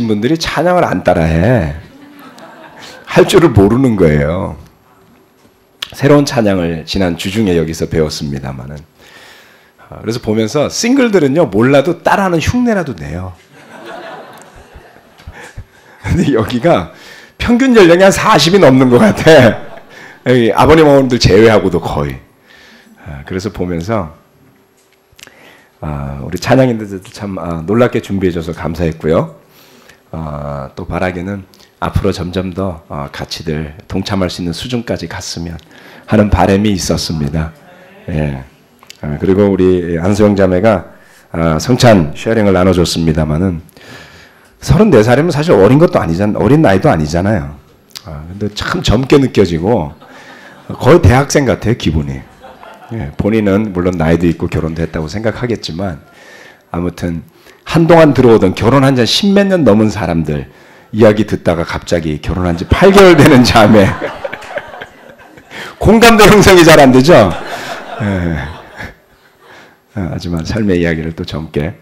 계신 분들이 찬양을 안 따라해. 할 줄을 모르는 거예요. 새로운 찬양을 지난 주중에 여기서 배웠습니다만은. 그래서 보면서 싱글들은요, 몰라도 따라하는 흉내라도 내요. 근데 여기가 평균 연령이 한 40이 넘는 것 같아. 여기 아버님, 어머님들 제외하고도 거의. 그래서 보면서 우리 찬양인들도 참 놀랍게 준비해줘서 감사했고요. 또 바라기는 앞으로 점점 더 같이들 동참할 수 있는 수준까지 갔으면 하는 바람이 있었습니다. 예. 그리고 우리 안소영 자매가 성찬 쉐어링을 나눠줬습니다만은 34살이면 사실 어린 것도 아니잖아요. 어린 나이도 아니잖아요. 근데 참 젊게 느껴지고 거의 대학생 같아요, 기분이. 예, 본인은 물론 나이도 있고 결혼도 했다고 생각하겠지만 아무튼 한동안 들어오던 결혼한 지 10몇 년 넘은 사람들 이야기 듣다가 갑자기 결혼한 지 8개월 되는 자매 공감도 형성이 잘 안 되죠? 예. 하지만 삶의 이야기를 또 젊게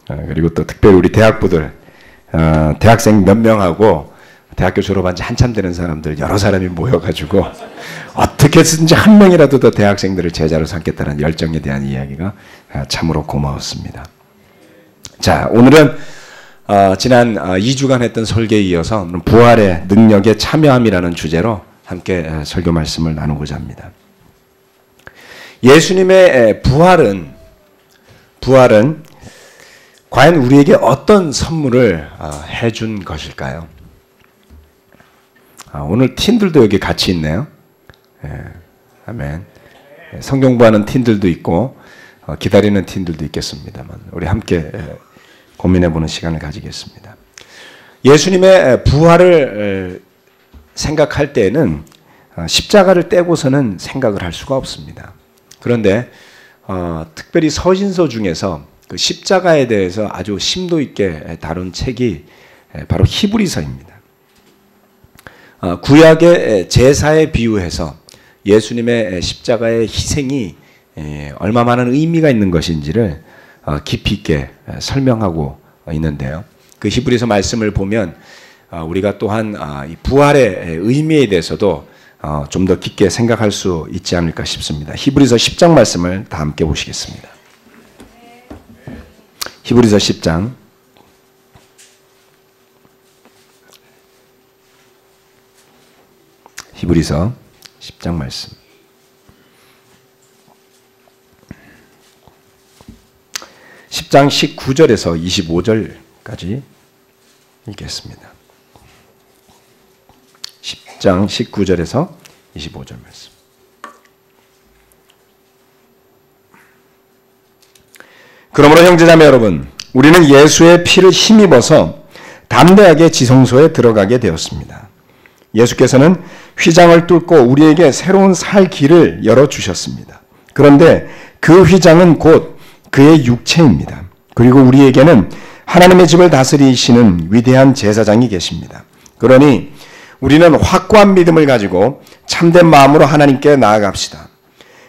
그리고 또 특별히 우리 대학부들 대학생 몇 명하고 대학교 졸업한 지 한참 되는 사람들 여러 사람이 모여가지고 어떻게 해서든지 한 명이라도 더 대학생들을 제자로 삼겠다는 열정에 대한 이야기가 참으로 고마웠습니다. 자, 오늘은 지난 2주간 했던 설계에 이어서 부활의 능력에 참여함이라는 주제로 함께 설교 말씀을 나누고자 합니다. 예수님의 부활은 과연 우리에게 어떤 선물을 해준 것일까요? 오늘 팀들도 여기 같이 있네요. 예, 아멘. 성경 공부하는 팀들도 있고 기다리는 팀들도 있겠습니다만 우리 함께 고민해보는 시간을 가지겠습니다. 예수님의 부활을 생각할 때에는 십자가를 떼고서는 생각을 할 수가 없습니다. 그런데 특별히 서신서 중에서 그 십자가에 대해서 아주 심도 있게 다룬 책이 바로 히브리서입니다. 구약의 제사에 비유해서 예수님의 십자가의 희생이 얼마 많은 의미가 있는 것인지를 깊이 있게 설명하고 있는데요. 그 히브리서 말씀을 보면 우리가 또한 이 부활의 의미에 대해서도 좀 더 깊게 생각할 수 있지 않을까 싶습니다. 히브리서 10장 말씀을 다 함께 보시겠습니다. 히브리서 10장 히브리서 10장 말씀. (10장) 19절에서 25절까지 읽겠습니다. 10장 19절에서 25절 말씀. 그러므로 형제자매 여러분, 우리는 예수의 피를 힘입어서 담대하게 지성소에 들어가게 되었습니다. 예수께서는 휘장을 뚫고 우리에게 새로운 살 길을 열어주셨습니다. 그런데 그 휘장은 곧 그의 육체입니다. 그리고 우리에게는 하나님의 집을 다스리시는 위대한 제사장이 계십니다. 그러니 우리는 확고한 믿음을 가지고 참된 마음으로 하나님께 나아갑시다.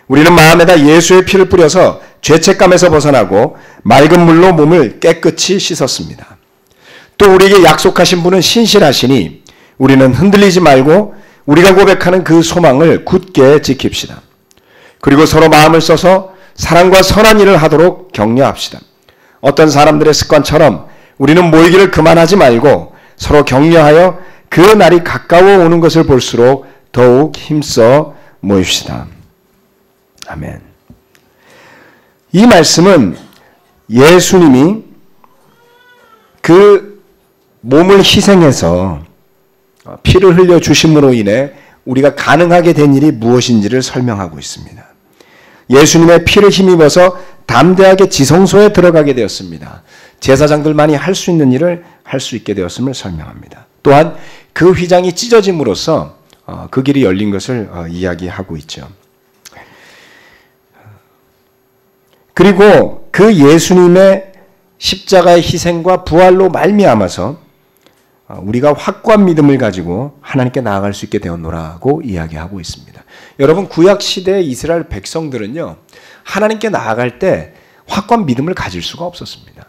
우리는 마음에다 예수의 피를 뿌려서 죄책감에서 벗어나고 맑은 물로 몸을 깨끗이 씻었습니다. 또 우리에게 약속하신 분은 신실하시니 우리는 흔들리지 말고 우리가 고백하는 그 소망을 굳게 지킵시다. 그리고 서로 마음을 써서 사랑과 선한 일을 하도록 격려합시다. 어떤 사람들의 습관처럼 우리는 모이기를 그만하지 말고 서로 격려하여 그 날이 가까워 오는 것을 볼수록 더욱 힘써 모입시다. 아멘. 이 말씀은 예수님이 그 몸을 희생해서 피를 흘려 주심으로 인해 우리가 가능하게 된 일이 무엇인지를 설명하고 있습니다. 예수님의 피를 힘입어서 담대하게 지성소에 들어가게 되었습니다. 제사장들만이 할 수 있는 일을 할 수 있게 되었음을 설명합니다. 또한 그 휘장이 찢어짐으로써 그 길이 열린 것을 이야기하고 있죠. 그리고 그 예수님의 십자가의 희생과 부활로 말미암아서 우리가 확고한 믿음을 가지고 하나님께 나아갈 수 있게 되었노라고 이야기하고 있습니다. 여러분, 구약시대의 이스라엘 백성들은요, 하나님께 나아갈 때 확고한 믿음을 가질 수가 없었습니다.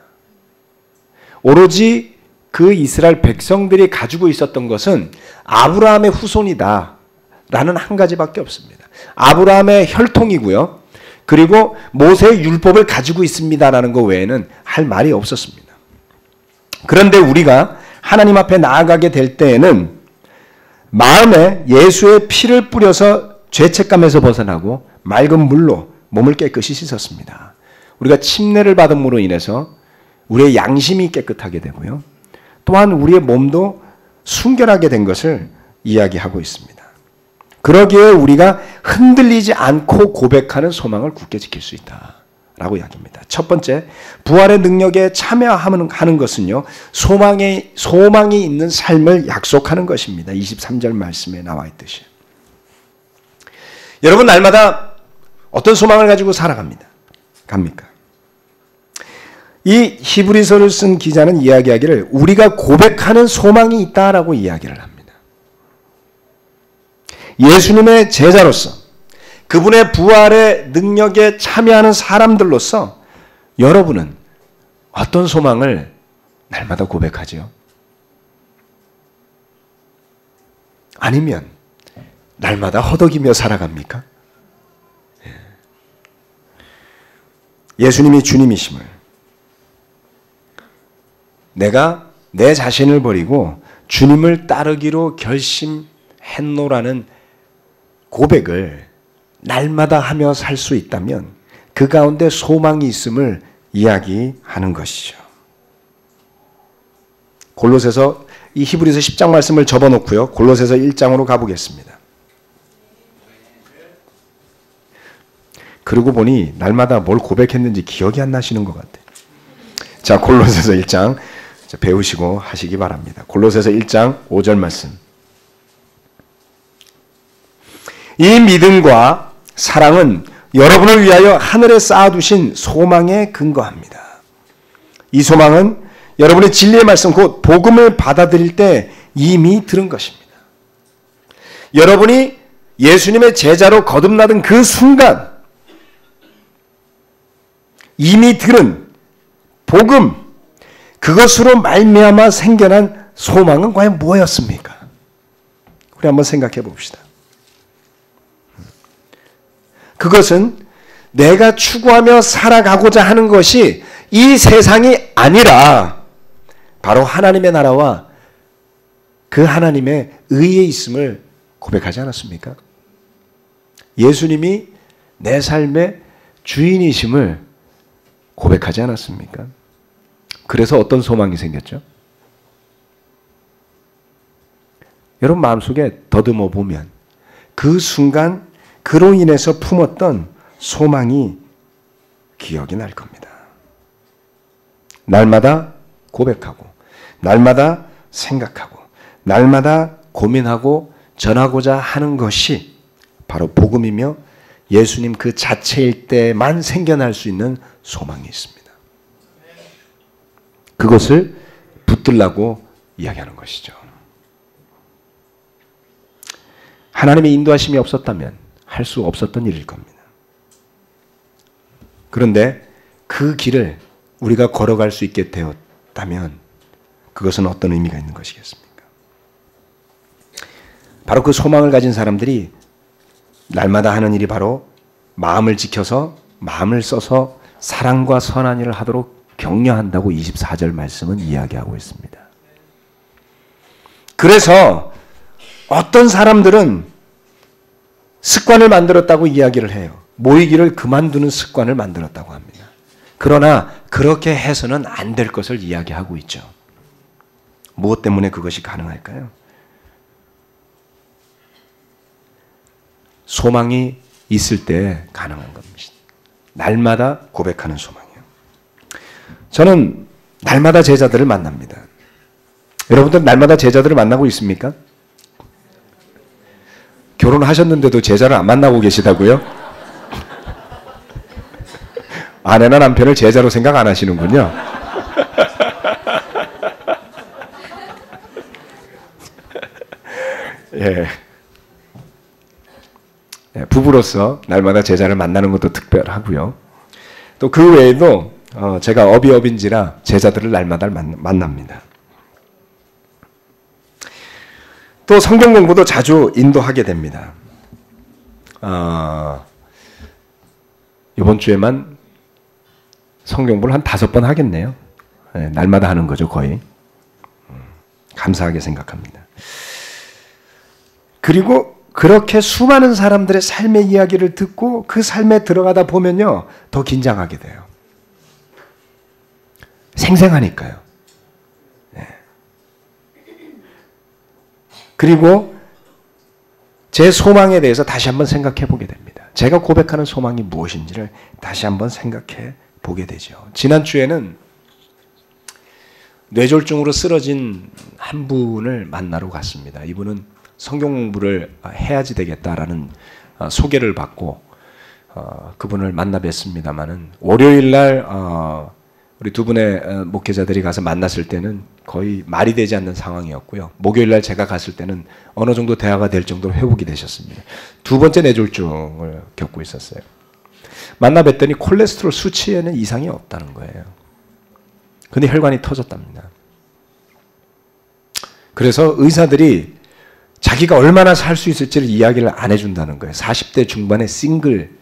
오로지 그 이스라엘 백성들이 가지고 있었던 것은 아브라함의 후손이다 라는 한 가지밖에 없습니다. 아브라함의 혈통이고요. 그리고 모세의 율법을 가지고 있습니다라는 것 외에는 할 말이 없었습니다. 그런데 우리가 하나님 앞에 나아가게 될 때에는 마음에 예수의 피를 뿌려서 죄책감에서 벗어나고 맑은 물로 몸을 깨끗이 씻었습니다. 우리가 침례를 받음으로 인해서 우리의 양심이 깨끗하게 되고요. 또한 우리의 몸도 순결하게 된 것을 이야기하고 있습니다. 그러기에 우리가 흔들리지 않고 고백하는 소망을 굳게 지킬 수 있다라고 이야기합니다. 첫 번째, 부활의 능력에 참여하는 것은요, 소망이 있는 삶을 약속하는 것입니다. 23절 말씀에 나와 있듯이. 여러분, 날마다 어떤 소망을 가지고 살아갑니까? 이 히브리서를 쓴 기자는 이야기하기를 우리가 고백하는 소망이 있다라고 이야기를 합니다. 예수님의 제자로서 그분의 부활의 능력에 참여하는 사람들로서 여러분은 어떤 소망을 날마다 고백하지요? 아니면 날마다 허덕이며 살아갑니까? 예수님이 주님이심을, 내가 내 자신을 버리고 주님을 따르기로 결심했노라는 고백을 날마다 하며 살 수 있다면 그 가운데 소망이 있음을 이야기하는 것이죠. 골로새서, 이 히브리서 10장 말씀을 접어놓고요, 골로새서 1장으로 가보겠습니다. 그러고 보니 날마다 뭘 고백했는지 기억이 안 나시는 것 같아요. 자, 골로새서 1장 배우시고 하시기 바랍니다. 골로새서 1장 5절 말씀. 이 믿음과 사랑은 여러분을 위하여 하늘에 쌓아두신 소망에 근거합니다. 이 소망은 여러분의 진리의 말씀, 곧 복음을 받아들일 때 이미 들은 것입니다. 여러분이 예수님의 제자로 거듭나던 그 순간 이미 들은 복음, 그것으로 말미암아 생겨난 소망은 과연 뭐였습니까? 우리 한번 생각해 봅시다. 그것은 내가 추구하며 살아가고자 하는 것이 이 세상이 아니라 바로 하나님의 나라와 그 하나님의 의에 있음을 고백하지 않았습니까? 예수님이 내 삶의 주인이심을 고백하지 않았습니까? 그래서 어떤 소망이 생겼죠? 여러분 마음속에 더듬어 보면 그 순간 그로 인해서 품었던 소망이 기억이 날 겁니다. 날마다 고백하고, 날마다 생각하고, 날마다 고민하고 전하고자 하는 것이 바로 복음이며 예수님 그 자체일 때만 생겨날 수 있는 소망이 있습니다. 그것을 붙들라고 이야기하는 것이죠. 하나님의 인도하심이 없었다면 할 수 없었던 일일 겁니다. 그런데 그 길을 우리가 걸어갈 수 있게 되었다면 그것은 어떤 의미가 있는 것이겠습니까? 바로 그 소망을 가진 사람들이 날마다 하는 일이 바로 마음을 지켜서, 마음을 써서 사랑과 선한 일을 하도록 격려한다고 24절 말씀은 이야기하고 있습니다. 그래서 어떤 사람들은 습관을 만들었다고 이야기를 해요. 모이기를 그만두는 습관을 만들었다고 합니다. 그러나 그렇게 해서는 안 될 것을 이야기하고 있죠. 무엇 때문에 그것이 가능할까요? 소망이 있을 때 가능한 겁니다. 날마다 고백하는 소망이요. 저는 날마다 제자들을 만납니다. 여러분들 날마다 제자들을 만나고 있습니까? 결혼하셨는데도 제자를 안 만나고 계시다고요? 아내나 남편을 제자로 생각 안 하시는군요. 예. 부부로서 날마다 제자를 만나는 것도 특별하고요. 또 그 외에도 제가 어비어빈지라 제자들을 날마다 만납니다. 또 성경 공부도 자주 인도하게 됩니다. 이번 주에만 성경 공부를 한 5번 하겠네요. 네, 날마다 하는 거죠, 거의. 감사하게 생각합니다. 그리고 그렇게 수많은 사람들의 삶의 이야기를 듣고 그 삶에 들어가다 보면요, 더 긴장하게 돼요. 생생하니까요. 네. 그리고 제 소망에 대해서 다시 한번 생각해 보게 됩니다. 제가 고백하는 소망이 무엇인지를 다시 한번 생각해 보게 되죠. 지난주에는 뇌졸중으로 쓰러진 한 분을 만나러 갔습니다. 이분은 성경 공부를 해야지 되겠다라는 소개를 받고 그분을 만나 뵀습니다마는 월요일 날 우리 두 분의 목회자들이 가서 만났을 때는 거의 말이 되지 않는 상황이었고요. 목요일 날 제가 갔을 때는 어느 정도 대화가 될 정도로 회복이 되셨습니다. 두 번째 뇌졸중을 겪고 있었어요. 만나 뵀더니 콜레스테롤 수치에는 이상이 없다는 거예요. 근데 혈관이 터졌답니다. 그래서 의사들이 자기가 얼마나 살 수 있을지를 이야기를 안 해준다는 거예요. 40대 중반의 싱글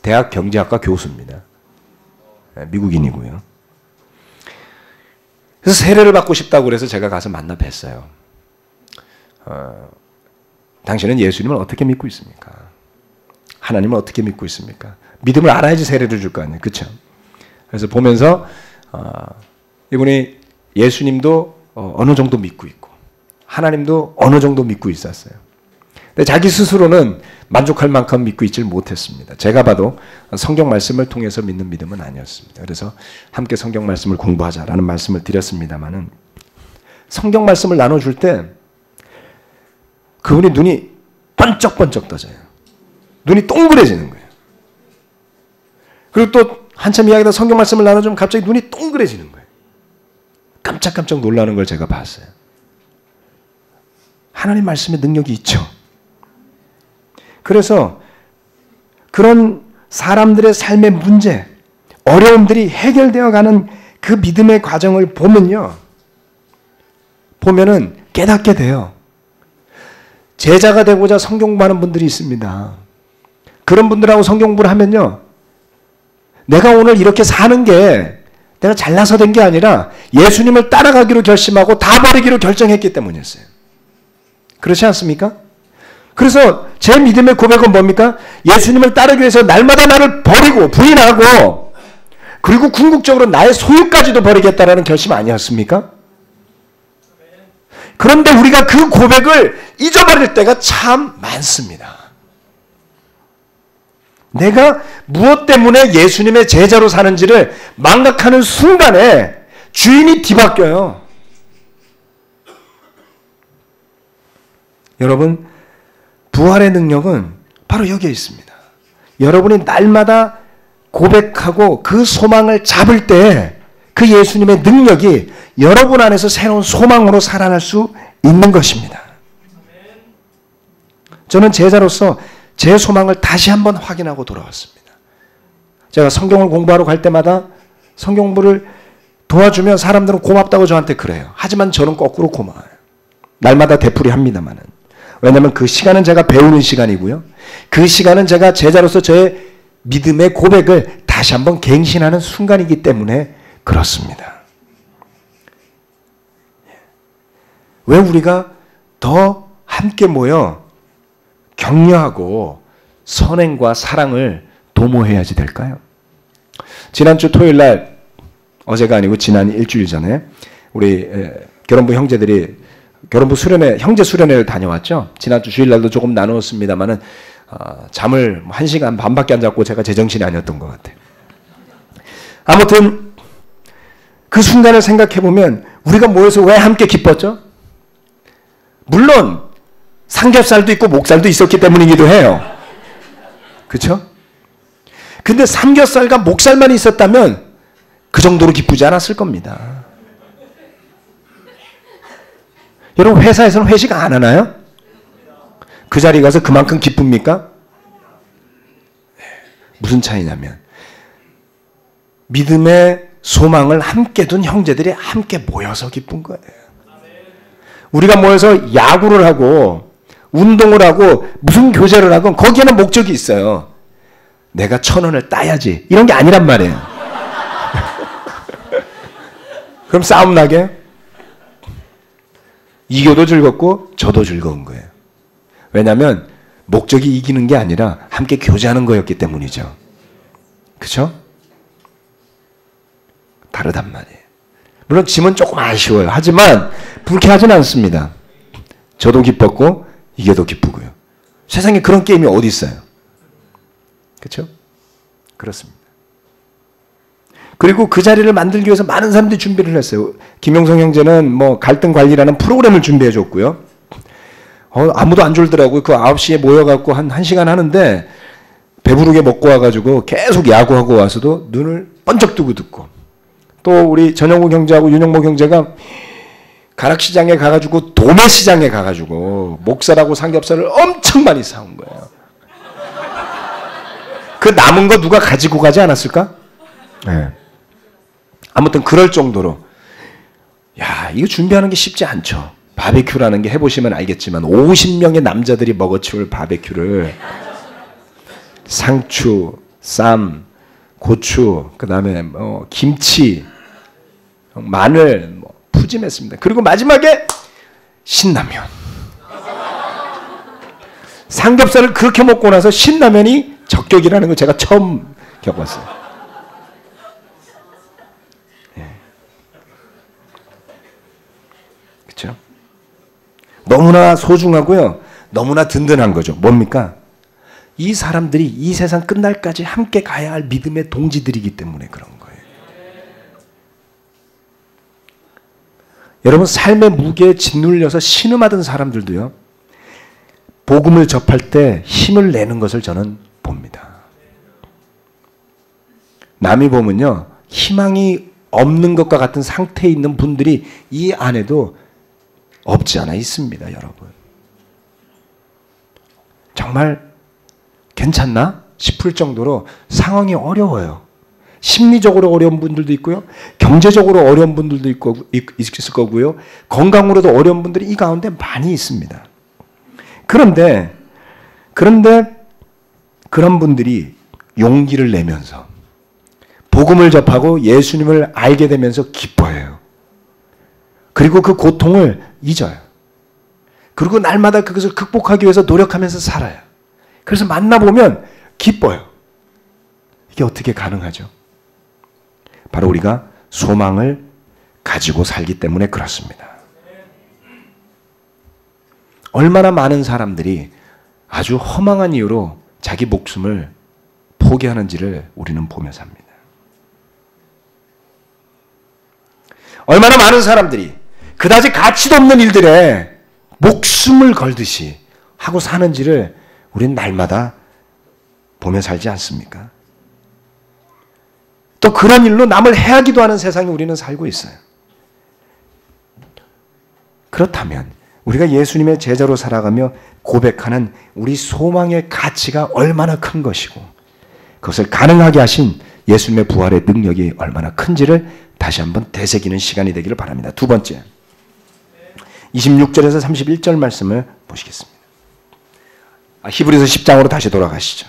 대학 경제학과 교수입니다. 미국인이고요. 그래서 세례를 받고 싶다고 그래서 제가 가서 만나 뵀어요. 당신은 예수님을 어떻게 믿고 있습니까? 하나님을 어떻게 믿고 있습니까? 믿음을 알아야지 세례를 줄 거 아니에요. 그렇죠? 그래서 보면서 이분이 예수님도 어느 정도 믿고 있고 하나님도 어느 정도 믿고 있었어요. 근데 자기 스스로는 만족할 만큼 믿고 있질 못했습니다. 제가 봐도 성경 말씀을 통해서 믿는 믿음은 아니었습니다. 그래서 함께 성경 말씀을 공부하자라는 말씀을 드렸습니다마는 성경 말씀을 나눠줄 때 그분이 눈이 번쩍번쩍 떠져요. 눈이 동그래지는 거예요. 그리고 또 한참 이야기하다 성경 말씀을 나눠주면 갑자기 눈이 동그래지는 거예요. 깜짝깜짝 놀라는 걸 제가 봤어요. 하나님 말씀의 능력이 있죠. 그래서 그런 사람들의 삶의 문제, 어려움들이 해결되어 가는 그 믿음의 과정을 보면은 깨닫게 돼요. 제자가 되고자 성경 공부하는 분들이 있습니다. 그런 분들하고 성경 공부를 하면요, 내가 오늘 이렇게 사는 게 내가 잘나서 된 게 아니라 예수님을 따라가기로 결심하고 다 버리기로 결정했기 때문이었어요. 그렇지 않습니까? 그래서 제 믿음의 고백은 뭡니까? 예수님을 따르기 위해서 날마다 나를 버리고 부인하고 그리고 궁극적으로 나의 소유까지도 버리겠다라는 결심 아니었습니까? 그런데 우리가 그 고백을 잊어버릴 때가 참 많습니다. 내가 무엇 때문에 예수님의 제자로 사는지를 망각하는 순간에 주인이 뒤바뀌어요. 여러분, 부활의 능력은 바로 여기에 있습니다. 여러분이 날마다 고백하고 그 소망을 잡을 때 그 예수님의 능력이 여러분 안에서 새로운 소망으로 살아날 수 있는 것입니다. 저는 제자로서 제 소망을 다시 한번 확인하고 돌아왔습니다. 제가 성경을 공부하러 갈 때마다 성경 공부를 도와주면 사람들은 고맙다고 저한테 그래요. 하지만 저는 거꾸로 고마워요. 날마다 되풀이합니다만은. 왜냐하면 그 시간은 제가 배우는 시간이고요. 그 시간은 제가 제자로서 저의 믿음의 고백을 다시 한번 갱신하는 순간이기 때문에 그렇습니다. 왜 우리가 더 함께 모여 격려하고 선행과 사랑을 도모해야지 될까요? 지난주 토요일 날, 어제가 아니고 지난 일주일 전에 우리 결혼부 형제들이 결혼부 수련회, 형제 수련회를 다녀왔죠. 지난주 주일날도 조금 나누었습니다만은 잠을 1시간 반밖에 안 잤고 제가 제정신이 아니었던 것 같아요. 아무튼 그 순간을 생각해보면 우리가 모여서 왜 함께 기뻤죠? 물론 삼겹살도 있고 목살도 있었기 때문이기도 해요. 그렇죠? 근데 삼겹살과 목살만 있었다면 그 정도로 기쁘지 않았을 겁니다. 여러분, 회사에서는 회식 안 하나요? 그 자리에 가서 그만큼 기쁩니까? 무슨 차이냐면 믿음의 소망을 함께 둔 형제들이 함께 모여서 기쁜 거예요. 우리가 모여서 야구를 하고 운동을 하고 무슨 교제를 하건 거기에는 목적이 있어요. 내가 1,000원을 따야지. 이런 게 아니란 말이에요. 그럼 싸움 나게? 이겨도 즐겁고 저도 즐거운 거예요. 왜냐하면 목적이 이기는 게 아니라 함께 교제하는 거였기 때문이죠. 그렇죠? 다르단 말이에요. 물론 짐은 조금 아쉬워요. 하지만 불쾌하진 않습니다. 저도 기뻤고 이겨도 기쁘고요. 세상에 그런 게임이 어디 있어요? 그렇죠? 그렇습니다. 그리고 그 자리를 만들기 위해서 많은 사람들이 준비를 했어요. 김용성 형제는 뭐 갈등 관리라는 프로그램을 준비해 줬고요. 아무도 안 졸더라고요. 그 9시에 모여갖고 한 1시간 하는데 배부르게 먹고 와가지고 계속 야구하고 와서도 눈을 번쩍 뜨고 듣고, 또 우리 전영국 형제하고 윤영목 형제가 가락시장에 가가지고 도매시장에 가가지고 목살하고 삼겹살을 엄청 많이 사온 거예요. 그 남은 거 누가 가지고 가지 않았을까? 네. 아무튼 그럴 정도로, 야, 이거 준비하는 게 쉽지 않죠. 바베큐라는 게 해보시면 알겠지만 50명의 남자들이 먹어치울 바베큐를 상추, 쌈, 고추, 그 다음에 김치, 마늘, 푸짐했습니다. 그리고 마지막에 신라면. 삼겹살을 그렇게 먹고 나서 신라면이 적격이라는 걸 제가 처음 겪었어요. 네. 그렇죠? 너무나 소중하고요. 너무나 든든한 거죠. 뭡니까? 이 사람들이 이 세상 끝날까지 함께 가야 할 믿음의 동지들이기 때문에 그런 거예요. 여러분, 삶의 무게에 짓눌려서 신음하던 사람들도요, 복음을 접할 때 힘을 내는 것을 저는 봅니다. 남이 보면요, 희망이 없는 것과 같은 상태에 있는 분들이 이 안에도 없지 않아 있습니다, 여러분. 정말 괜찮나 싶을 정도로 상황이 어려워요. 심리적으로 어려운 분들도 있고요. 경제적으로 어려운 분들도 있을 거고요. 건강으로도 어려운 분들이 이 가운데 많이 있습니다. 그런데 그런 분들이 용기를 내면서 복음을 접하고 예수님을 알게 되면서 기뻐해요. 그리고 그 고통을 잊어요. 그리고 날마다 그것을 극복하기 위해서 노력하면서 살아요. 그래서 만나보면 기뻐요. 이게 어떻게 가능하죠? 바로 우리가 소망을 가지고 살기 때문에 그렇습니다. 얼마나 많은 사람들이 아주 허망한 이유로 자기 목숨을 포기하는지를 우리는 보며 삽니다. 얼마나 많은 사람들이 그다지 가치도 없는 일들에 목숨을 걸듯이 하고 사는지를 우리는 날마다 보며 살지 않습니까? 또 그런 일로 남을 해하기도 하는 세상에 우리는 살고 있어요. 그렇다면 우리가 예수님의 제자로 살아가며 고백하는 우리 소망의 가치가 얼마나 큰 것이고 그것을 가능하게 하신 예수님의 부활의 능력이 얼마나 큰지를 다시 한번 되새기는 시간이 되기를 바랍니다. 두 번째, 26절에서 31절 말씀을 보시겠습니다. 히브리서 10장으로 다시 돌아가시죠.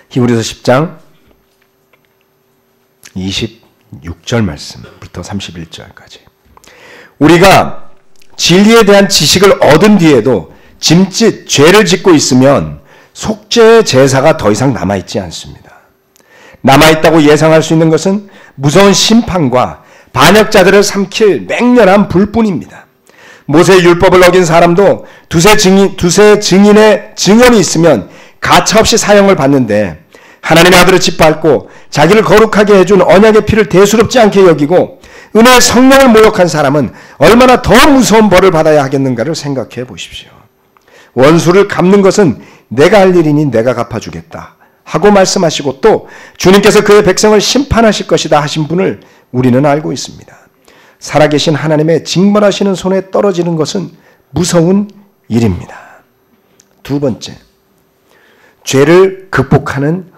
히브리서 10장 26절 말씀부터 31절까지. 우리가 진리에 대한 지식을 얻은 뒤에도 짐짓 죄를 짓고 있으면 속죄의 제사가 더 이상 남아있지 않습니다. 남아있다고 예상할 수 있는 것은 무서운 심판과 반역자들을 삼킬 맹렬한 불뿐입니다. 모세의 율법을 어긴 사람도 두세 증인의 증언이 있으면 가차없이 사형을 받는데 하나님의 아들을 짓밟고 자기를 거룩하게 해준 언약의 피를 대수롭지 않게 여기고 은혜의 성령을 모욕한 사람은 얼마나 더 무서운 벌을 받아야 하겠는가를 생각해 보십시오. 원수를 갚는 것은 내가 할 일이니 내가 갚아주겠다 하고 말씀하시고 또 주님께서 그의 백성을 심판하실 것이다 하신 분을 우리는 알고 있습니다. 살아계신 하나님의 징벌하시는 손에 떨어지는 것은 무서운 일입니다. 두 번째, 죄를 극복하는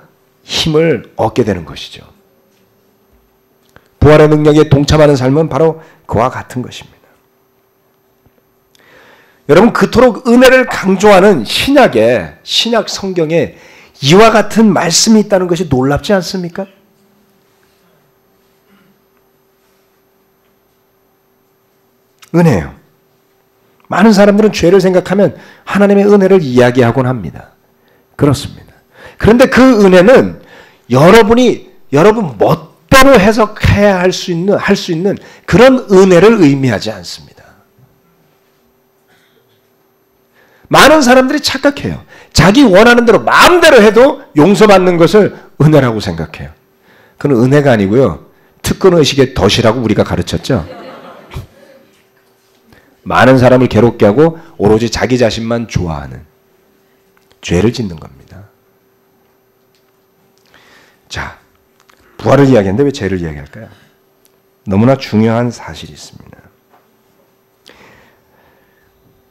힘을 얻게 되는 것이죠. 부활의 능력에 동참하는 삶은 바로 그와 같은 것입니다. 여러분, 그토록 은혜를 강조하는 신약 성경에 이와 같은 말씀이 있다는 것이 놀랍지 않습니까? 은혜예요. 많은 사람들은 죄를 생각하면 하나님의 은혜를 이야기하곤 합니다. 그렇습니다. 그런데 그 은혜는 여러분 멋대로 해석해야 할 수 있는 그런 은혜를 의미하지 않습니다. 많은 사람들이 착각해요. 자기 원하는 대로 마음대로 해도 용서받는 것을 은혜라고 생각해요. 그건 은혜가 아니고요. 특권의식의 덫이라고 우리가 가르쳤죠. 많은 사람을 괴롭게 하고 오로지 자기 자신만 좋아하는 죄를 짓는 겁니다. 자, 부활을 이야기하는데 왜 죄를 이야기할까요? 너무나 중요한 사실이 있습니다.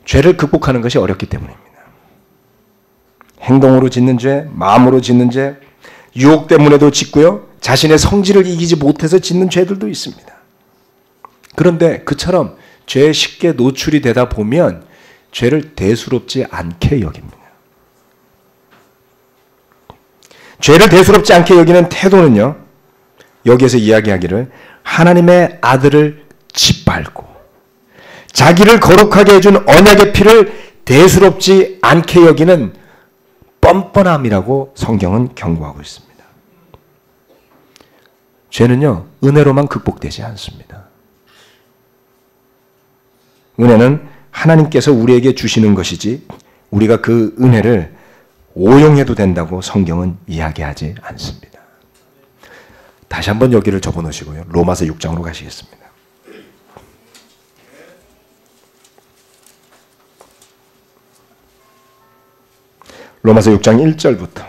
죄를 극복하는 것이 어렵기 때문입니다. 행동으로 짓는 죄, 마음으로 짓는 죄, 유혹 때문에도 짓고요. 자신의 성질을 이기지 못해서 짓는 죄들도 있습니다. 그런데 그처럼 죄에 쉽게 노출이 되다 보면 죄를 대수롭지 않게 여깁니다. 죄를 대수롭지 않게 여기는 태도는요, 여기에서 이야기하기를 하나님의 아들을 짓밟고 자기를 거룩하게 해준 언약의 피를 대수롭지 않게 여기는 뻔뻔함이라고 성경은 경고하고 있습니다. 죄는요, 은혜로만 극복되지 않습니다. 은혜는 하나님께서 우리에게 주시는 것이지 우리가 그 은혜를 오용해도 된다고 성경은 이야기하지 않습니다. 다시 한번 여기를 접어놓으시고요. 로마서 6장으로 가시겠습니다. 로마서 6장 1절부터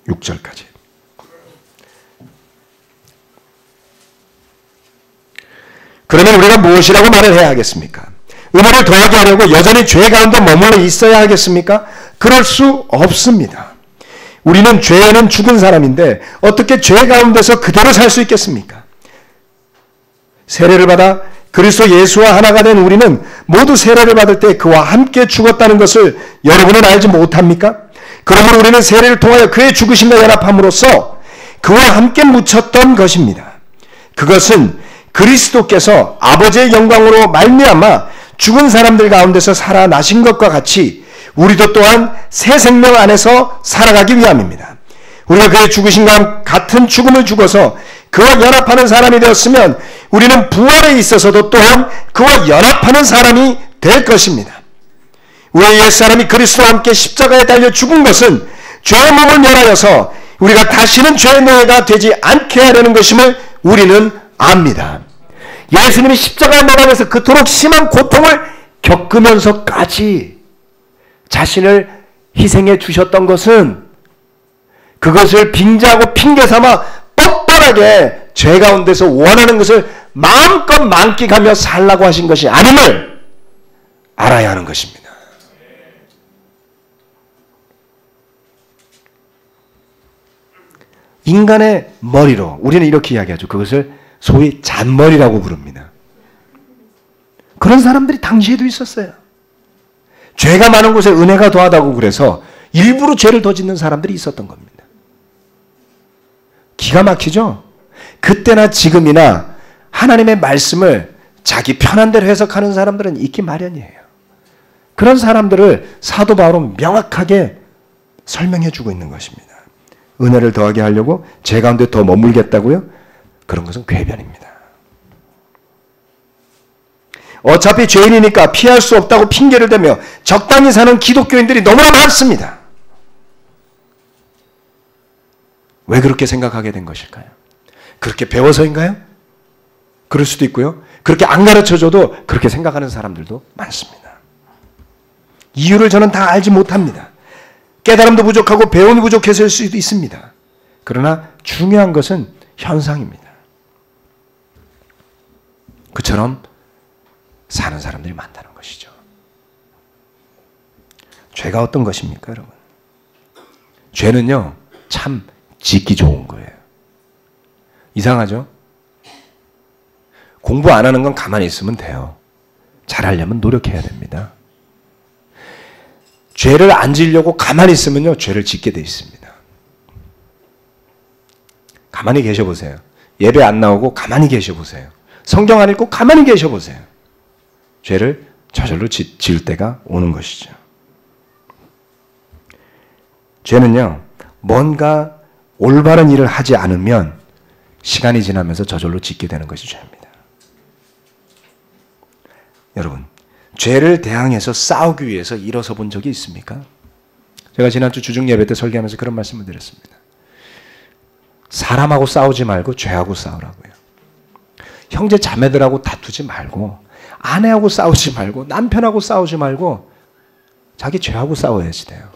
6절까지. 그러면 우리가 무엇이라고 말을 해야 하겠습니까? 은혜를 더하게 하려고 여전히 죄 가운데 머물러 있어야 하겠습니까? 그럴 수 없습니다. 우리는 죄에는 죽은 사람인데 어떻게 죄 가운데서 그대로 살 수 있겠습니까? 세례를 받아 그리스도 예수와 하나가 된 우리는 모두 세례를 받을 때 그와 함께 죽었다는 것을 여러분은 알지 못합니까? 그러므로 우리는 세례를 통하여 그의 죽으심과 연합함으로써 그와 함께 묻혔던 것입니다. 그것은 그리스도께서 아버지의 영광으로 말미암아 죽은 사람들 가운데서 살아나신 것과 같이 우리도 또한 새 생명 안에서 살아가기 위함입니다. 우리가 그의 죽으심과 같은 죽음을 죽어서 그와 연합하는 사람이 되었으면 우리는 부활에 있어서도 또한 그와 연합하는 사람이 될 것입니다. 우리의 옛사람이 그리스도와 함께 십자가에 달려 죽은 것은 죄의 몸을 멸하여서 우리가 다시는 죄의 노예가 되지 않게 하려는 것임을 우리는 압니다. 예수님이 십자가에 못 박혀서 그토록 심한 고통을 겪으면서까지 자신을 희생해 주셨던 것은 그것을 빙자하고 핑계삼아 뻔뻔하게 죄 가운데서 원하는 것을 마음껏 만끽하며 살라고 하신 것이 아님을 알아야 하는 것입니다. 인간의 머리로 우리는 이렇게 이야기하죠. 그것을 소위 잔머리라고 부릅니다. 그런 사람들이 당시에도 있었어요. 죄가 많은 곳에 은혜가 더하다고 그래서 일부러 죄를 더 짓는 사람들이 있었던 겁니다. 기가 막히죠? 그때나 지금이나 하나님의 말씀을 자기 편한 대로 해석하는 사람들은 있기 마련이에요. 그런 사람들을 사도 바울은 명확하게 설명해 주고 있는 것입니다. 은혜를 더하게 하려고 죄 가운데 더 머물겠다고요? 그런 것은 궤변입니다. 어차피 죄인이니까 피할 수 없다고 핑계를 대며 적당히 사는 기독교인들이 너무나 많습니다. 왜 그렇게 생각하게 된 것일까요? 그렇게 배워서인가요? 그럴 수도 있고요. 그렇게 안 가르쳐줘도 그렇게 생각하는 사람들도 많습니다. 이유를 저는 다 알지 못합니다. 깨달음도 부족하고 배움이 부족해서일 수도 있습니다. 그러나 중요한 것은 현상입니다. 그처럼 사는 사람들이 많다는 것이죠. 죄가 어떤 것입니까, 여러분? 죄는요, 참 짓기 좋은 거예요. 이상하죠? 공부 안 하는 건 가만히 있으면 돼요. 잘하려면 노력해야 됩니다. 죄를 안 지려고 가만히 있으면요, 죄를 짓게 돼 있습니다. 가만히 계셔 보세요. 예배 안 나오고 가만히 계셔 보세요. 성경 안 읽고 가만히 계셔 보세요. 죄를 저절로 지을 때가 오는 것이죠. 죄는요, 뭔가 올바른 일을 하지 않으면 시간이 지나면서 저절로 짓게 되는 것이 죄입니다. 여러분, 죄를 대항해서 싸우기 위해서 일어서 본 적이 있습니까? 제가 지난주 주중 예배 때 설교하면서 그런 말씀을 드렸습니다. 사람하고 싸우지 말고 죄하고 싸우라고요. 형제 자매들하고 다투지 말고, 아내하고 싸우지 말고, 남편하고 싸우지 말고 자기 죄하고 싸워야지 돼요.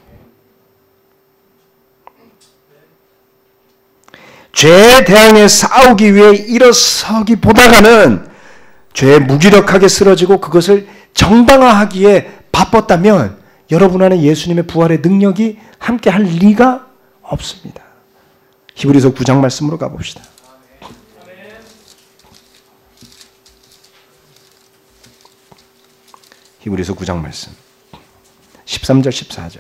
죄에 대항해 싸우기 위해 일어서기보다는 죄에 무기력하게 쓰러지고 그것을 정당화하기에 바빴다면 여러분 안에 예수님의 부활의 능력이 함께 할 리가 없습니다. 히브리서 9장 말씀으로 가봅시다. 히브리서 9장 말씀 13절 14절.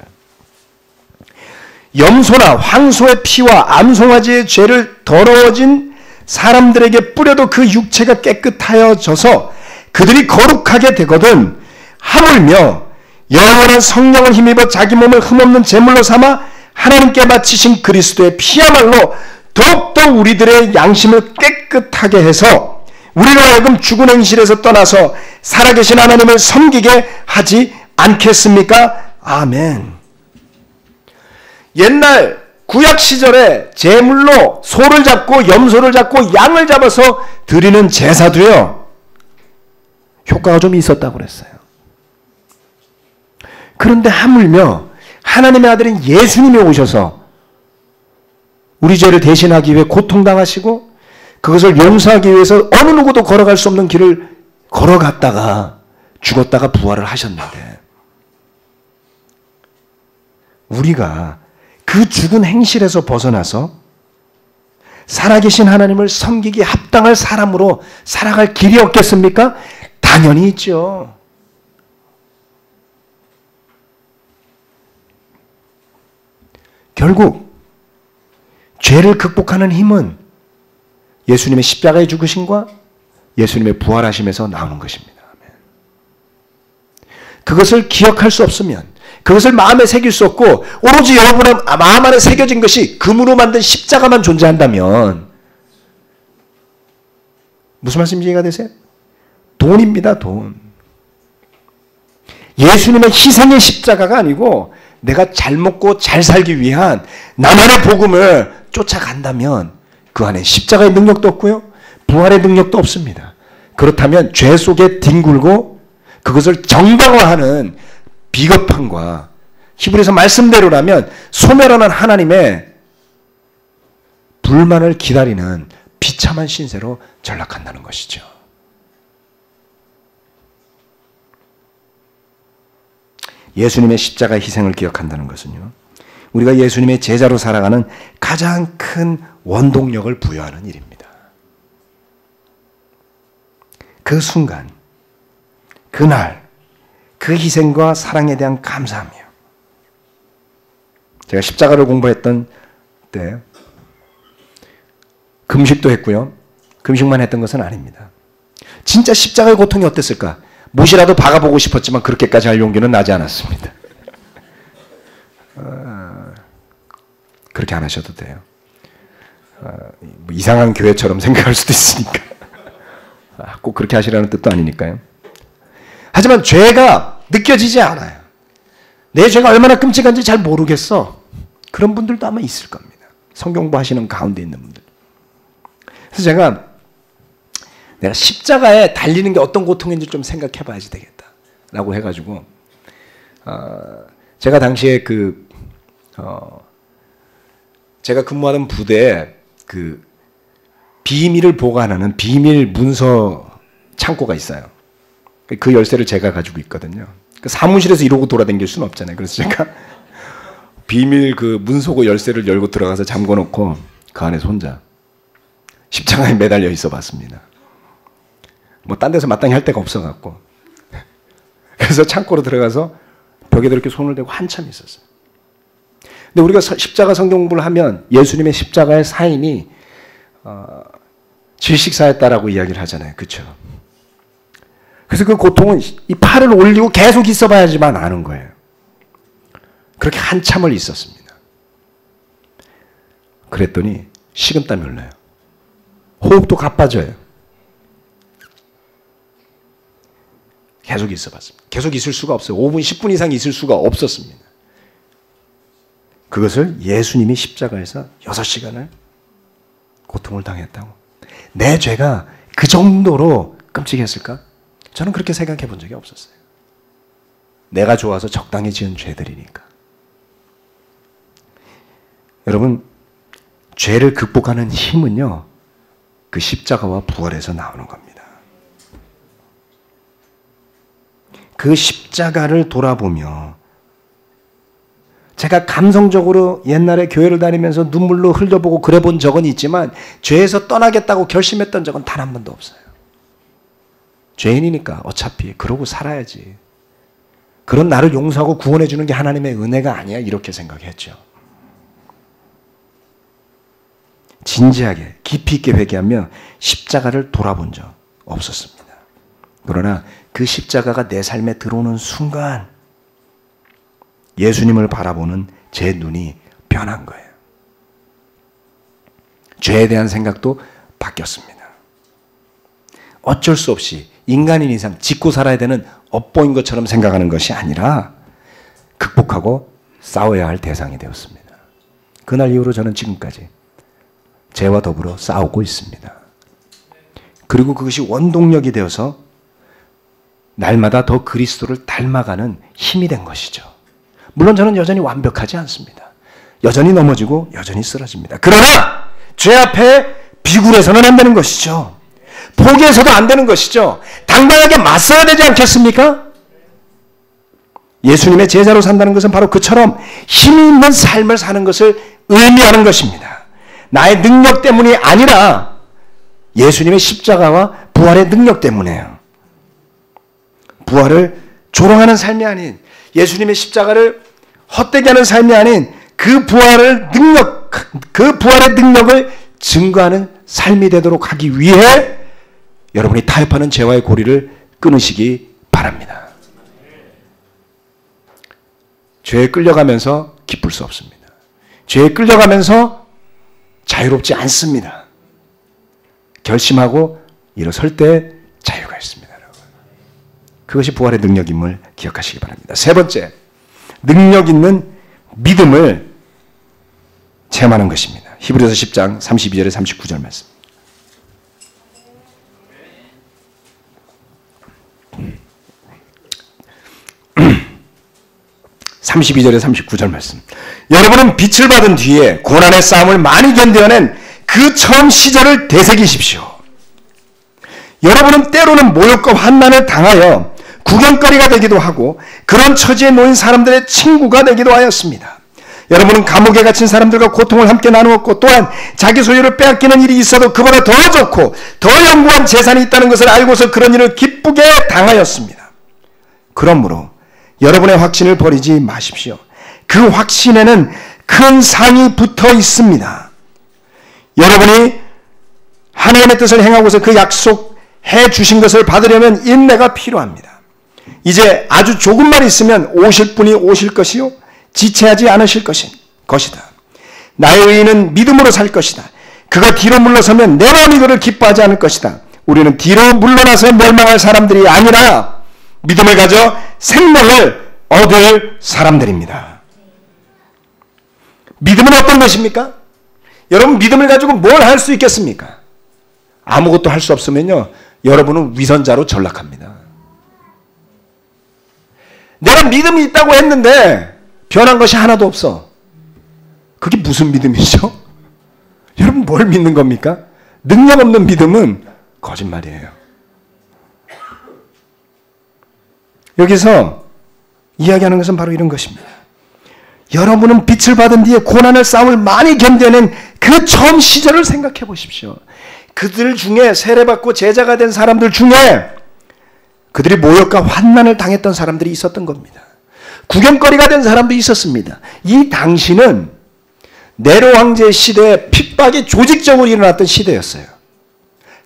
염소나 황소의 피와 암송아지의 죄를 더러워진 사람들에게 뿌려도 그 육체가 깨끗하여져서 그들이 거룩하게 되거든 하물며 영원한 성령을 힘입어 자기 몸을 흠없는 제물로 삼아 하나님께 바치신 그리스도의 피야말로 더욱더 우리들의 양심을 깨끗하게 해서 우리로 하여금 죽은 행실에서 떠나서 살아계신 하나님을 섬기게 하지 않겠습니까? 아멘. 옛날 구약 시절에 제물로 소를 잡고 염소를 잡고 양을 잡아서 드리는 제사도요, 효과가 좀 있었다고 그랬어요. 그런데 하물며 하나님의 아들인 예수님이 오셔서 우리 죄를 대신하기 위해 고통당하시고 그것을 용서하기 위해서 어느 누구도 걸어갈 수 없는 길을 걸어갔다가 죽었다가 부활을 하셨는데, 우리가 그 죽은 행실에서 벗어나서 살아계신 하나님을 섬기기 합당할 사람으로 살아갈 길이 없겠습니까? 당연히 있죠. 결국 죄를 극복하는 힘은 예수님의 십자가의 죽으심과 예수님의 부활하심에서 나오는 것입니다. 그것을 기억할 수 없으면, 그것을 마음에 새길 수 없고 오로지 여러분의 마음 안에 새겨진 것이 금으로 만든 십자가만 존재한다면 무슨 말씀인지 이해가 되세요? 돈입니다, 돈. 예수님의 희생의 십자가가 아니고 내가 잘 먹고 잘 살기 위한 나만의 복음을 쫓아간다면 그 안에 십자가의 능력도 없고요, 부활의 능력도 없습니다. 그렇다면 죄 속에 뒹굴고 그것을 정당화하는 비겁함과 히브리서 말씀대로라면 소멸하는 하나님의 불만을 기다리는 비참한 신세로 전락한다는 것이죠. 예수님의 십자가 희생을 기억한다는 것은요, 우리가 예수님의 제자로 살아가는 가장 큰 원동력을 부여하는 일입니다. 그 순간, 그날, 그 희생과 사랑에 대한 감사하며, 제가 십자가를 공부했던 때 금식도 했고요, 금식만 했던 것은 아닙니다. 진짜 십자가의 고통이 어땠을까? 못이라도 박아보고 싶었지만 그렇게까지 할 용기는 나지 않았습니다. 그렇게 안 하셔도 돼요. 뭐 이상한 교회처럼 생각할 수도 있으니까. 꼭 그렇게 하시라는 뜻도 아니니까요. 하지만 죄가 느껴지지 않아요. 내 죄가 얼마나 끔찍한지 잘 모르겠어. 그런 분들도 아마 있을 겁니다. 성경부 하시는 가운데 있는 분들. 그래서 제가 내가 십자가에 달리는 게 어떤 고통인지 좀 생각해 봐야지 되겠다 라고 해가지고 제가 당시에 제가 근무하던 부대에 그 비밀을 보관하는 비밀 문서 창고가 있어요. 그 열쇠를 제가 가지고 있거든요. 그 사무실에서 이러고 돌아다닐 수는 없잖아요. 그래서 제가 비밀 그 문속의 열쇠를 열고 들어가서 잠궈놓고 그 안에서 혼자 십자가에 매달려 있어 봤습니다. 뭐 딴 데서 마땅히 할 데가 없어갖고. 그래서 창고로 들어가서 벽에도 이렇게 손을 대고 한참 있었어요. 근데 우리가 십자가 성경 공부를 하면 예수님의 십자가의 사인이 질식사였다라고 이야기를 하잖아요. 그렇죠? 그래서 그 고통은 이 팔을 올리고 계속 있어 봐야지만 아는 거예요. 그렇게 한참을 있었습니다. 그랬더니 식은땀이 흘러요. 호흡도 가빠져요. 계속 있어 봤습니다. 계속 있을 수가 없어요. 5분, 10분 이상 있을 수가 없었습니다. 그것을 예수님이 십자가에서 6시간을 고통을 당했다고. 내 죄가 그 정도로 끔찍했을까? 저는 그렇게 생각해 본 적이 없었어요. 내가 좋아서 적당히 지은 죄들이니까. 여러분, 죄를 극복하는 힘은요, 그 십자가와 부활에서 나오는 겁니다. 그 십자가를 돌아보며 제가 감성적으로 옛날에 교회를 다니면서 눈물로 흘려보고 그래 본 적은 있지만 죄에서 떠나겠다고 결심했던 적은 단 한 번도 없어요. 죄인이니까 어차피 그러고 살아야지. 그런 나를 용서하고 구원해 주는 게 하나님의 은혜가 아니야 이렇게 생각했죠. 진지하게 깊이 있게 회개하며 십자가를 돌아본 적 없었습니다. 그러나 그 십자가가 내 삶에 들어오는 순간 예수님을 바라보는 제 눈이 변한 거예요. 죄에 대한 생각도 바뀌었습니다. 어쩔 수 없이 인간인 이상 짓고 살아야 되는 업보인 것처럼 생각하는 것이 아니라 극복하고 싸워야 할 대상이 되었습니다. 그날 이후로 저는 지금까지 죄와 더불어 싸우고 있습니다. 그리고 그것이 원동력이 되어서 날마다 더 그리스도를 닮아가는 힘이 된 것이죠. 물론 저는 여전히 완벽하지 않습니다. 여전히 넘어지고 여전히 쓰러집니다. 그러나 죄 앞에 비굴해서는 안 되는 것이죠. 포기해서도 안 되는 것이죠. 당당하게 맞서야 되지 않겠습니까? 예수님의 제자로 산다는 것은 바로 그처럼 힘이 있는 삶을 사는 것을 의미하는 것입니다. 나의 능력 때문이 아니라 예수님의 십자가와 부활의 능력 때문에요. 부활을 조롱하는 삶이 아닌, 예수님의 십자가를 헛되게 하는 삶이 아닌 그 부활의 능력을 증거하는 삶이 되도록 하기 위해 여러분이 타협하는 죄와의 고리를 끊으시기 바랍니다. 죄에 끌려가면서 기쁠 수 없습니다. 죄에 끌려가면서 자유롭지 않습니다. 결심하고 일어설 때 자유가 있습니다. 여러분. 그것이 부활의 능력임을 기억하시기 바랍니다. 세 번째, 능력 있는 믿음을 체험하는 것입니다. 히브리서 10장 32절에 39절 말씀. (32절에) 39절 말씀. 여러분은 빛을 받은 뒤에 고난의 싸움을 많이 견뎌낸 그 처음 시절을 되새기십시오. 여러분은 때로는 모욕과 환난을 당하여 구경거리가 되기도 하고 그런 처지에 놓인 사람들의 친구가 되기도 하였습니다. 여러분은 감옥에 갇힌 사람들과 고통을 함께 나누었고 또한 자기 소유를 빼앗기는 일이 있어도 그보다 더 좋고 더 영구한 재산이 있다는 것을 알고서 그런 일을 기쁘게 당하였습니다. 그러므로 여러분의 확신을 버리지 마십시오. 그 확신에는 큰 상이 붙어 있습니다. 여러분이 하나님의 뜻을 행하고서 그 약속해 주신 것을 받으려면 인내가 필요합니다. 이제 아주 조금만 있으면 오실 분이 오실 것이요 지체하지 않으실 것이다. 나의 의인은 믿음으로 살 것이다. 그가 뒤로 물러서면 내 마음이 그를 기뻐하지 않을 것이다. 우리는 뒤로 물러나서 멸망할 사람들이 아니라 믿음을 가져 생명을 얻을 사람들입니다. 믿음은 어떤 것입니까? 여러분 믿음을 가지고 뭘 할 수 있겠습니까? 아무것도 할 수 없으면요 여러분은 위선자로 전락합니다. 내가 믿음이 있다고 했는데 변한 것이 하나도 없어. 그게 무슨 믿음이죠? 여러분 뭘 믿는 겁니까? 능력 없는 믿음은 거짓말이에요. 여기서 이야기하는 것은 바로 이런 것입니다. 여러분은 빛을 받은 뒤에 고난을 싸움을 많이 견뎌낸 그 처음 시절을 생각해 보십시오. 그들 중에 세례받고 제자가 된 사람들 중에 그들이 모욕과 환난을 당했던 사람들이 있었던 겁니다. 구경거리가 된 사람도 있었습니다. 이 당시는 네로 황제 시대에 핍박이 조직적으로 일어났던 시대였어요.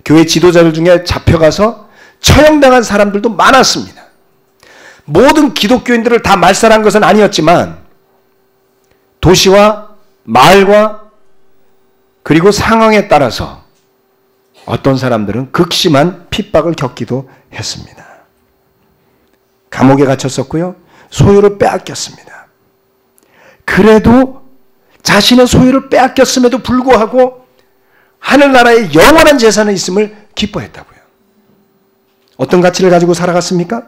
교회 지도자들 중에 잡혀가서 처형당한 사람들도 많았습니다. 모든 기독교인들을 다 말살한 것은 아니었지만 도시와 마을과 그리고 상황에 따라서 어떤 사람들은 극심한 핍박을 겪기도 했습니다. 감옥에 갇혔었고요. 소유를 빼앗겼습니다. 그래도 자신의 소유를 빼앗겼음에도 불구하고 하늘나라에 영원한 재산이 있음을 기뻐했다고요. 어떤 가치를 가지고 살아갔습니까?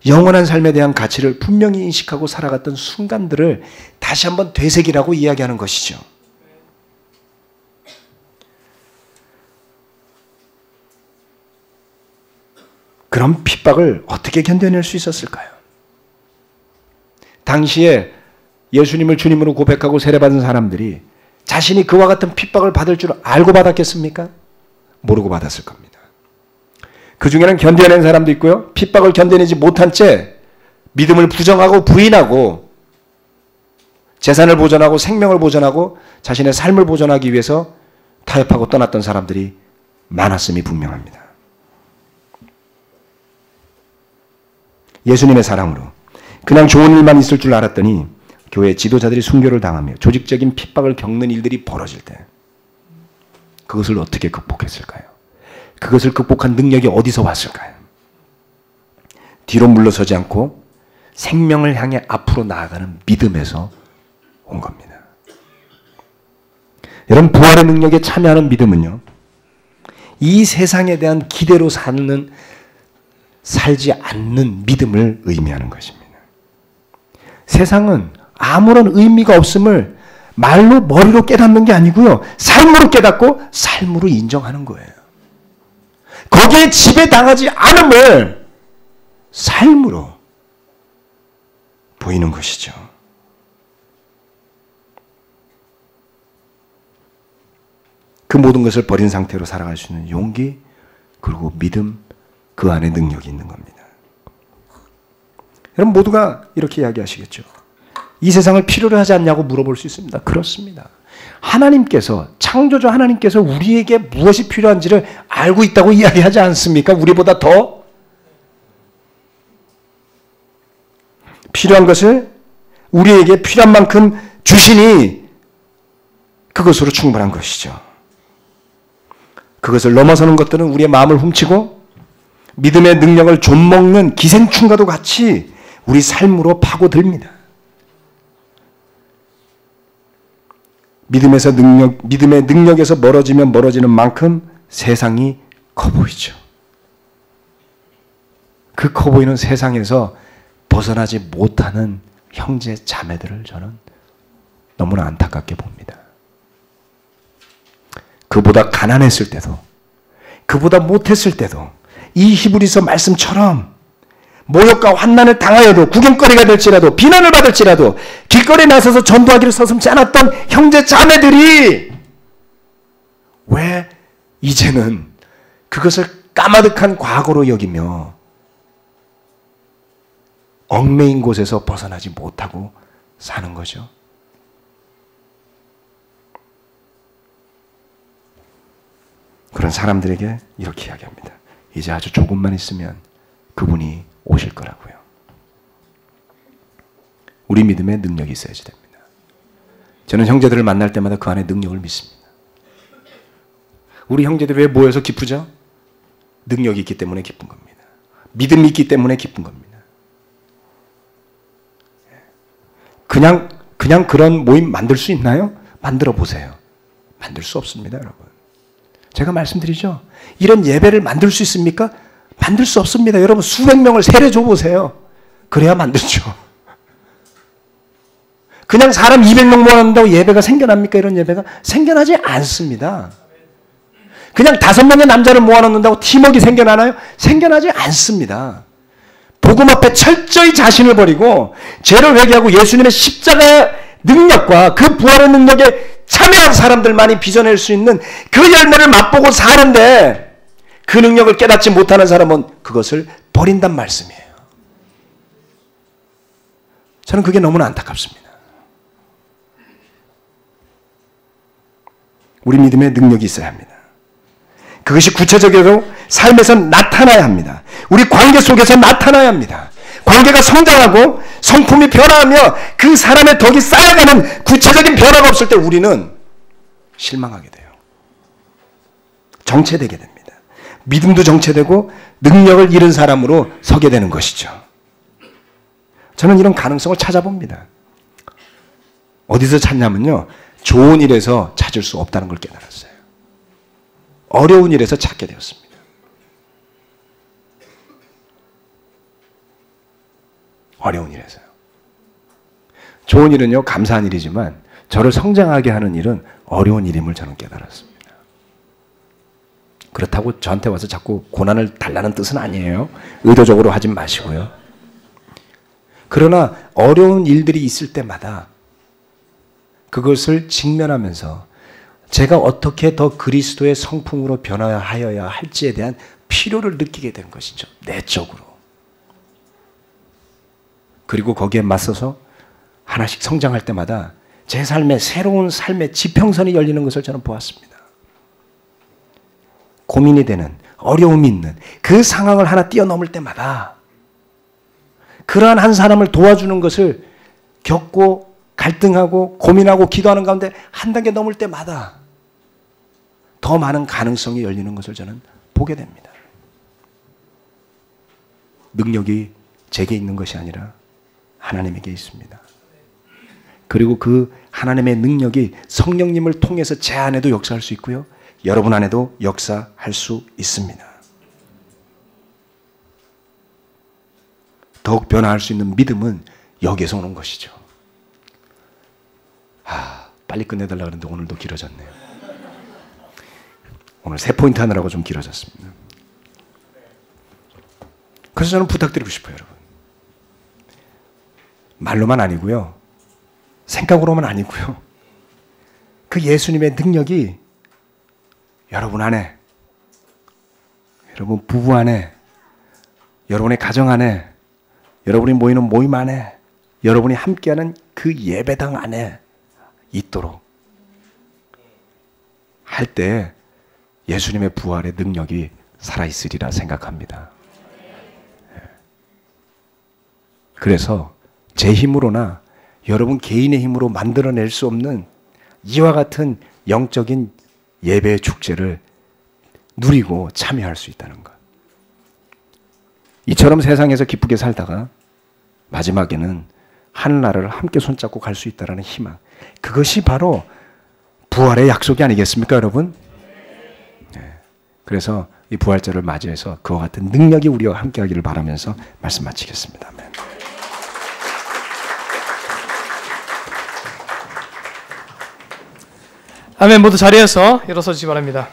영원한 삶에 대한 가치를 분명히 인식하고 살아갔던 순간들을 다시 한번 되새기라고 이야기하는 것이죠. 그런 핍박을 어떻게 견뎌낼 수 있었을까요? 당시에 예수님을 주님으로 고백하고 세례받은 사람들이 자신이 그와 같은 핍박을 받을 줄 알고 받았겠습니까? 모르고 받았을 겁니다. 그 중에는 견뎌낸 사람도 있고요. 핍박을 견뎌내지 못한 채 믿음을 부정하고 부인하고 재산을 보존하고 생명을 보존하고 자신의 삶을 보존하기 위해서 타협하고 떠났던 사람들이 많았음이 분명합니다. 예수님의 사랑으로 그냥 좋은 일만 있을 줄 알았더니 교회 지도자들이 순교를 당하며 조직적인 핍박을 겪는 일들이 벌어질 때 그것을 어떻게 극복했을까요? 그것을 극복한 능력이 어디서 왔을까요? 뒤로 물러서지 않고 생명을 향해 앞으로 나아가는 믿음에서 온 겁니다. 여러분, 부활의 능력에 참여하는 믿음은요, 이 세상에 대한 기대로 살지 않는 믿음을 의미하는 것입니다. 세상은 아무런 의미가 없음을 말로 머리로 깨닫는 게 아니고요, 삶으로 깨닫고 삶으로 인정하는 거예요. 거기에 지배당하지 않음을 삶으로 보이는 것이죠. 그 모든 것을 버린 상태로 살아갈 수 있는 용기, 그리고 믿음, 그 안에 능력이 있는 겁니다. 여러분 모두가 이렇게 이야기하시겠죠. 이 세상을 필요로 하지 않냐고 물어볼 수 있습니다. 그렇습니다. 하나님께서, 창조주 하나님께서 우리에게 무엇이 필요한지를 알고 있다고 이야기하지 않습니까? 우리보다 더 필요한 것을 우리에게 필요한 만큼 주시니 그것으로 충분한 것이죠. 그것을 넘어서는 것들은 우리의 마음을 훔치고 믿음의 능력을 좀먹는 기생충과도 같이 우리 삶으로 파고듭니다. 믿음의 능력에서 멀어지면 멀어지는 만큼 세상이 커 보이죠. 그 커 보이는 세상에서 벗어나지 못하는 형제 자매들을 저는 너무나 안타깝게 봅니다. 그보다 가난했을 때도, 그보다 못했을 때도 이 히브리서 말씀처럼 모욕과 환난을 당하여도, 구경거리가 될지라도, 비난을 받을지라도 길거리에 나서서 전도하기를 서슴지 않았던 형제 자매들이 왜 이제는 그것을 까마득한 과거로 여기며 얽매인 곳에서 벗어나지 못하고 사는 거죠? 그런 사람들에게 이렇게 이야기합니다. 이제 아주 조금만 있으면 그분이 오실 거라고요. 우리 믿음에 능력이 있어야지 됩니다. 저는 형제들을 만날 때마다 그 안에 능력을 믿습니다. 우리 형제들이 왜 모여서 기쁘죠? 능력이 있기 때문에 기쁜 겁니다. 믿음이 있기 때문에 기쁜 겁니다. 그냥 그런 모임 만들 수 있나요? 만들어 보세요. 만들 수 없습니다, 여러분. 제가 말씀드리죠. 이런 예배를 만들 수 있습니까? 만들 수 없습니다. 여러분 수백 명을 세례 줘 보세요. 그래야 만들죠. 그냥 사람 200명 모아놓는다고 예배가 생겨납니까? 이런 예배가 생겨나지 않습니다. 그냥 5명의 남자를 모아놓는다고 팀워크가 생겨나나요? 생겨나지 않습니다. 복음 앞에 철저히 자신을 버리고 죄를 회개하고 예수님의 십자가의 능력과 그 부활의 능력에 참여한 사람들만이 빚어낼 수 있는 그 열매를 맛보고 사는데 그 능력을 깨닫지 못하는 사람은 그것을 버린단 말씀이에요. 저는 그게 너무나 안타깝습니다. 우리 믿음에 능력이 있어야 합니다. 그것이 구체적으로 삶에서 나타나야 합니다. 우리 관계 속에서 나타나야 합니다. 관계가 성장하고 성품이 변화하며 그 사람의 덕이 쌓여가는 구체적인 변화가 없을 때 우리는 실망하게 돼요. 정체되게 됩니다. 믿음도 정체되고 능력을 잃은 사람으로 서게 되는 것이죠. 저는 이런 가능성을 찾아봅니다. 어디서 찾냐면요. 좋은 일에서 찾을 수 없다는 걸 깨달았어요. 어려운 일에서 찾게 되었습니다. 어려운 일에서요. 좋은 일은요, 감사한 일이지만 저를 성장하게 하는 일은 어려운 일임을 저는 깨달았습니다. 그렇다고 저한테 와서 자꾸 고난을 달라는 뜻은 아니에요. 의도적으로 하지 마시고요. 그러나 어려운 일들이 있을 때마다 그것을 직면하면서 제가 어떻게 더 그리스도의 성품으로 변화하여야 할지에 대한 필요를 느끼게 된 것이죠. 내적으로. 그리고 거기에 맞서서 하나씩 성장할 때마다 제 삶에 새로운 삶의 지평선이 열리는 것을 저는 보았습니다. 고민이 되는, 어려움이 있는 그 상황을 하나 뛰어넘을 때마다 그러한 한 사람을 도와주는 것을 겪고 갈등하고 고민하고 기도하는 가운데 한 단계 넘을 때마다 더 많은 가능성이 열리는 것을 저는 보게 됩니다. 능력이 제게 있는 것이 아니라 하나님에게 있습니다. 그리고 그 하나님의 능력이 성령님을 통해서 제 안에도 역사할 수 있고요. 여러분 안에도 역사할 수 있습니다. 더욱 변화할 수 있는 믿음은 여기에서 오는 것이죠. 빨리 끝내달라고 그랬는데 오늘도 길어졌네요. 오늘 3포인트 하느라고 좀 길어졌습니다. 그래서 저는 부탁드리고 싶어요, 여러분. 말로만 아니고요. 생각으로만 아니고요. 그 예수님의 능력이 여러분 안에, 여러분 부부 안에, 여러분의 가정 안에, 여러분이 모이는 모임 안에, 여러분이 함께하는 그 예배당 안에 있도록 할 때 예수님의 부활의 능력이 살아있으리라 생각합니다. 그래서 제 힘으로나 여러분 개인의 힘으로 만들어낼 수 없는 이와 같은 영적인 예배의 축제를 누리고 참여할 수 있다는 것. 이처럼 세상에서 기쁘게 살다가 마지막에는 하늘나라를 함께 손잡고 갈 수 있다는 희망. 그것이 바로 부활의 약속이 아니겠습니까, 여러분? 네. 그래서 이 부활절을 맞이해서 그와 같은 능력이 우리와 함께하기를 바라면서 말씀 마치겠습니다. 아멘. 아멘. 모두 자리에서 일어서시기 바랍니다.